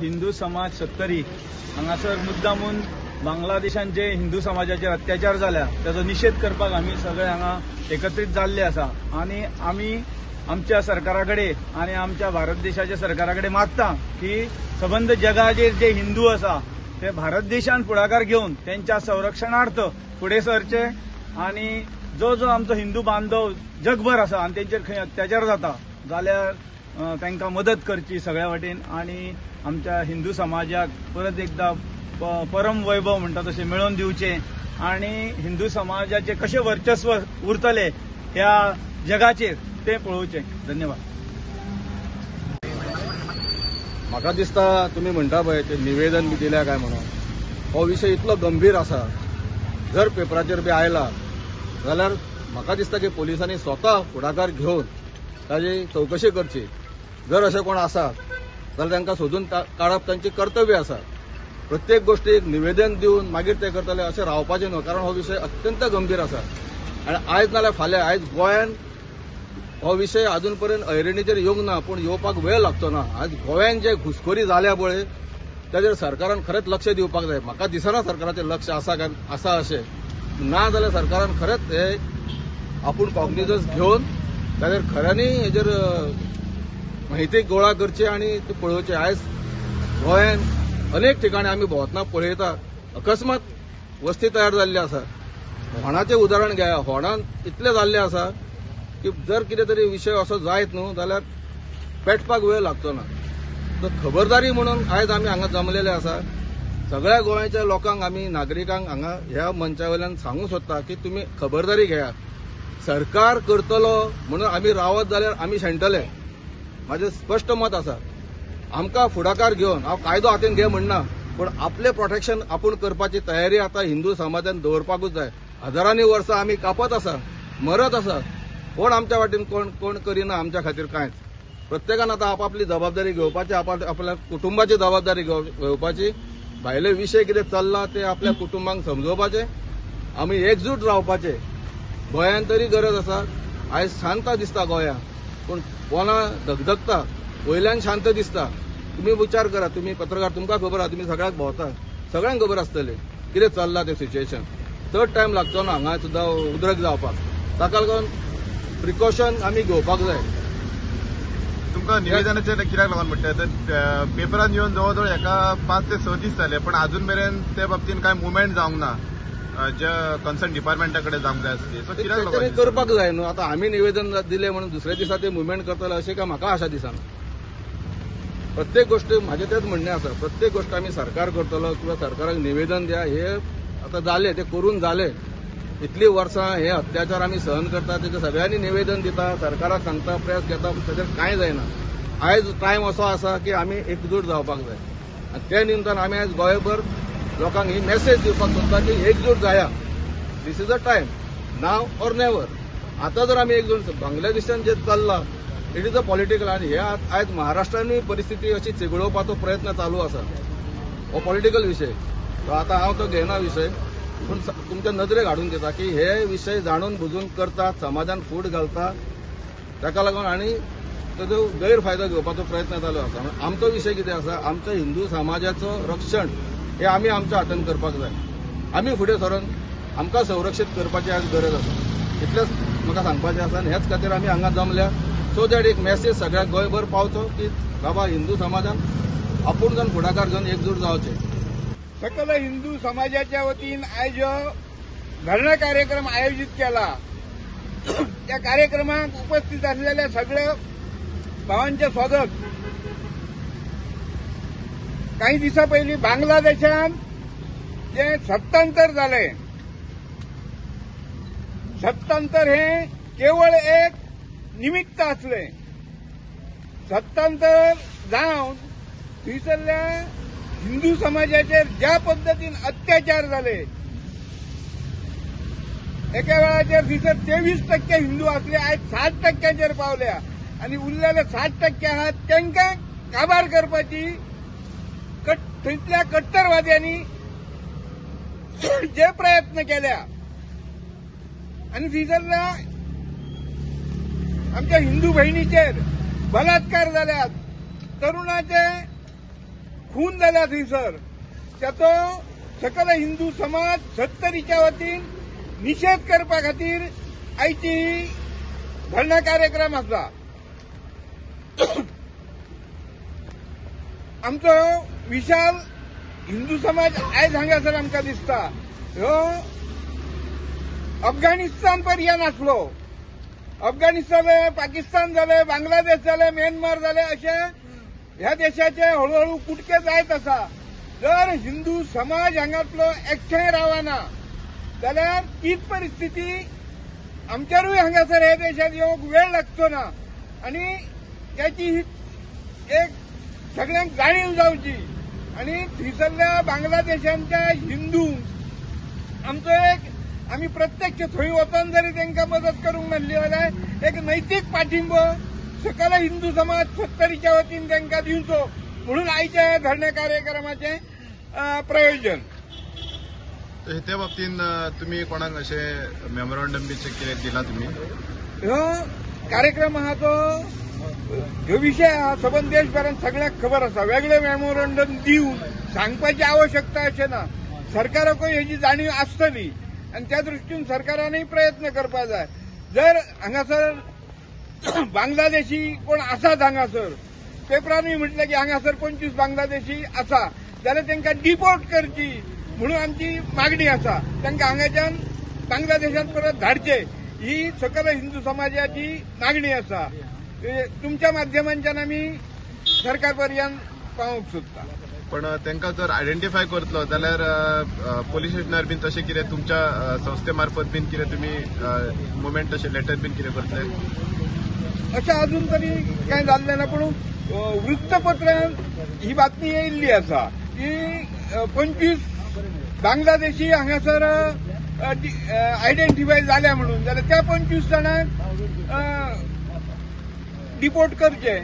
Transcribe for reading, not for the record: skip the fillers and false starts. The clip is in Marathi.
हिंदू समाज सत्तरी हांगासर मुद्दामून बांगलादेशान जे हिंदू समाजाचेर अत्याचार जाल्या ताचो निषेध करपाक आमी सगळे हांगा एकत्रीत जाल्ले आसा आनी आमी आमच्या सरकाराकडे आणि आमच्या भारत देशाच्या सरकाराकडे मागता की सबंद जगाचेर जे हिंदू आसा ते भारत देशान पुढाकार घेवन त्यांच्या संरक्षणार्थ फुडें सरचे आणि जो आमचो हिंदू बांधव जगभर आसा आणि त्यांचेर खंय अत्याचार जाता जाल्यार तांकां मदत करची सगळ्या वाटेन आणि आमच्या हिंदू समाजाक परत एकदा परम वैभव म्हणटा तशें मेळोवन दिवचे आणि हिंदू समाजाचे कशें वर्चस्व उरतले ह्या जगाचेर ते पळोवचे. धन्यवाद. म्हाका दिसता तुम्ही म्हणटा पळय ते निवेदन बी दिल्या काय म्हणून हो विषय इतलो गंभीर आसा जर पेपराचेर बी आयला जाल्यार म्हाका दिसता की पोलिसांनी स्वता फुडाकार घेवन ताची चवकशी करची. जर अशें कोण आसा जाल्यार तांकां सोदून काडप तांचे कर्तव्य आसा. प्रत्येक गोष्टीक निवेदन दिवन मागीर ते करतले अशें रावपाचें न्हू, कारण हो विशय अत्यंत गंभीर आसा आनी आयज नाल्यार फाल्यां आयज गोंयान हो विषय अजून पर्यंत ऐरणीचेर येवंक ना, पूण येवपाक वेळ लागचो ना. आज गोंयान जे घुसखोरी जाल्या पळय ताचेर सरकारान खरेंच लक्ष दिवपाक जाय. म्हाका दिसना सरकाराचें लक्ष आसा अशें. ना जाल्यार सरकारान खरेंच हे आपूण कॉग्निजन्स घेवन ताचेर खऱ्यांनी हेजेर माहिती गोळा करची आणि ते पळोवचे. आयज गोंयान अनेक ठिकाणी आमी भोंवतना पळयता अकस्मात वस्ती तयार जाल्ली आसा. होणाचें उदाहरण घेया. होणान इतलें जाल्लें आसा की जर कितें तरी विषय असो जायत न्हू जाल्यार पेटपाक वेळ लागचो ना. तर खबरदारी म्हणून आयज आमी हांगा जमलेले आसा. सगळ्या गोंयच्या लोकांक आमी नागरिकांक हांगा ह्या मंचा वयल्यान सांगूंक सोदता की तुमी खबरदारी घेया. सरकार करतलो म्हणून आमी रावत जाल्यार आमी शेणटले. म्हाजें स्पश्ट मत आसा. आमकां फुडाकार घेवन हांव कायदो हातीन घे म्हणना, पूण आपलें प्रोटेक्शन आपूण करपाची तयारी आतां हिंदू समाजान दवरपाकूच जाय. हजारांनी वर्सां आमी कापत आसा, मरत आसा, कोण आमच्या वाटेन कोण करिना आमच्या खातीर कांयच. प्रत्येकान आतां आपापली जबाबदारी घेवपाची, आपल्या कुटुंबाची जबाबदारी घेवपाची. भायले विशय कितें चल्ला ते आपल्या कुटुंबांक समजोवपाचे. आमी एकजूट रावपाचे. गोंयान तरी गरज आसा. आयज शांत दिसता गोंयान, पूण पोना धगधगता. वयल्यान शांत दिसता. तुम्ही विचार करा, तुम्ही पत्रकार, तुमकां खबर आहा, तुम्ही सगळ्याक भोंवता, सगळ्यांक खबर आसतलें कितें चल्ला तें सिच्युएशन. चड टायम लागचो ना हांगा सुद्दां उद्रक जावपाक. ताका लागून प्रिकॉशन आमी घेवपाक जाय. तुमकां निवेदनाचेर कित्याक लागून म्हणटा तर पेपरान येवन जवळ जवळ एका 5 ते 6 दीस जाले, पण अजून मेरेन ते बाबतीन कांय मुवमेंट जावंक ना जे कन्सर्न डिपार्टमेंटा कडेन जावंक जाय आसली. सो कित्याक लागून करपाक जाय न्हू. आतां आमी निवेदन दिलें म्हणून दुसऱ्या दिसा ते मुवमेंट करतले अशें काय म्हाका आशा दिसना. प्रत्येक गोष्ट म्हाजें तेच म्हणणें आसा. प्रत्येक गोष्ट आमी सरकार करतलो किंवा सरकाराक निवेदन द्या. हे आतां जालें, ते करून जालें. इतलीं वर्सां हे अत्याचार आमी सहन करता, तेजें सगळ्यांनी निवेदन दिता, सरकाराक सांगता, प्रेस घेता, ताचेर कांय जायना. आयज टायम असो आसा की आमी एकजूट जावपाक जाय आनी ते निमतान आमी आयज गोंयभर लोकांक ही मेसेज दिवपाक सोदता की एकजूट जाया. This is a time, now or never. आतां जर आमी एकजूट, बांगलादेशान जे चल्लां इट इज अ पॉलिटिकल, आनी हे आयज महाराष्ट्रानूय परिस्थिती अशी चिगडोवपाचो प्रयत्न चालू आसा. हो पॉलिटिकल विशय. आतां हांव तो घेना विशय, पूण तुमच्या नदरेक हाडून दिता की हे विशय जाणून बुजून करतात, समाजान फूट घालता, ताका लागून आनी ताजो गैरफायदो घेवपाचो प्रयत्न चालू आसा. आमचो विशय कितें आसा, आमच्या हिंदू समाजाचो रक्षण हे आमी आमच्या हातान करपाक जाय. आमी फुडें सरून आमकां संरक्षीत करपाची आज गरज आसा. इतलेंच म्हाका सांगपाचें आसा आनी हेच खातीर आमी हांगा जमल्या. सो दॅट एक मेसेज सगळ्या गोंयभर पावचो की बाबा हिंदू समाजान आपूण जावन फुडाकार घेवन एकजूट जावचें. सकल हिंदू समाजाच्या वतीन आज धरणं कार्यक्रम आयोजित केला. त्या कार्यक्रमात उपस्थित असलेल्या सगळ्या भावांचे स्वागत. काही दिवसा पहिली बांगलादेशात जे सत्तांतर झाले, सत्तांतर हे केवळ एक निमित्त असले. सत्तांतर जावन थंयसरल्या हिंदू समाजाचेर ज्या पद्धतीन अत्याचार झाले, एका वेळाचेर थंयसर 23% हिंदू असले, आज 60%चेर पावल्या आणि उरलेले 60% आहात तांकां काबार करपाची थंयसल्या कट्टरवाद्यांनी जे प्रयत्न केल्या आणि थंयसरल्या आमच्या हिंदू बहिणीचेर बलात्कार जाल्यात, तरुणाचे खून जाला थंयसर त्याचो सकल हिंदू समाज 70च्या वतीन निषेध करपा खातीर आयची ही धरणे कार्यक्रम आसा. आमचो विशाल हिंदू समाज आयज हांगासर आमकां दिसता ह्यो अफगाणिस्तान पर्यंत आसलो. अफगाणिस्तान जालें, पाकिस्तान जालें, बांगलादेश जालें, म्यानमार जालें अशे ह्या देशाचे हळूहळू कुटके जायत आसा. जर हिंदू समाज हांगातलो एकठांय रावना जाल्यार तीच परिस्थिती आमच्यारूय हांगासर ह्या देशात येवंक वेळ लागचो ना आनी त्याची एक सगळ्यांक जाणीव जावची. आणि थंयसरल्या बांगलादेशांच्या हिंदूंक आमचो एक आमी प्रत्यक्ष थंय वचोन जरी तांकां मदत करूंक नासली जाल्यार एक नैतीक पाठिंबो सकल हिंदू समाज 70च्या वतीन तांकां दिवचो म्हणून आयच्या धरणे कार्यक्रमाचे प्रयोजन. त्या बाबतीन तुम्ही कोणाक असे मेमोरंडम बी कितें दिला तुम्ही? ह्यो कार्यक्रम आहा तो ह्यो विषय आहा सबंद देशभरात सगळ्यांक खबर आसा. वेगळे मेमोरंडम दिवन सांगपाची आवश्यकता अशें ना. सरकाराकूय हेची जाणीव आसतली आनी त्या दृश्टीन सरकारानूय प्रयत्न करपा जाय. जर हांगासर बांगलादेशी कोण आसात हांगासर पेपरांनी म्हटलें की हांगासर 25 बांगलादेशी आसा जाल्यार तांकां डिपोर्ट करची म्हणून आमची मागणी आसा. तांकां हांगाच्यान बांगलादेशांत परत धाडचे ही सकल हिंदू समाजाची मागणी आसा. तुमच्या माध्यमांच्यान आमी सरकार पर्यंत पावोवंक सोदता. पण तांकां जर आयडेंटिफाय करतलो जाल्यार पोलीस स्टेशनार बीन तशें कितें तुमच्या संस्थे मार्फत बीन कितें तुमी मुवमेंट तशें लेटर बीन कितें करतले? अशें अजून तरी कांय जाल्लें ना. पूण वृत्तपत्रांत ही बातमी येयल्ली आसा की 25 बांगलादेशी हांगासर आयडेंटिफाय जाल्या म्हणून. जाल्यार त्या 25 जाणांक डिपोर्ट करचे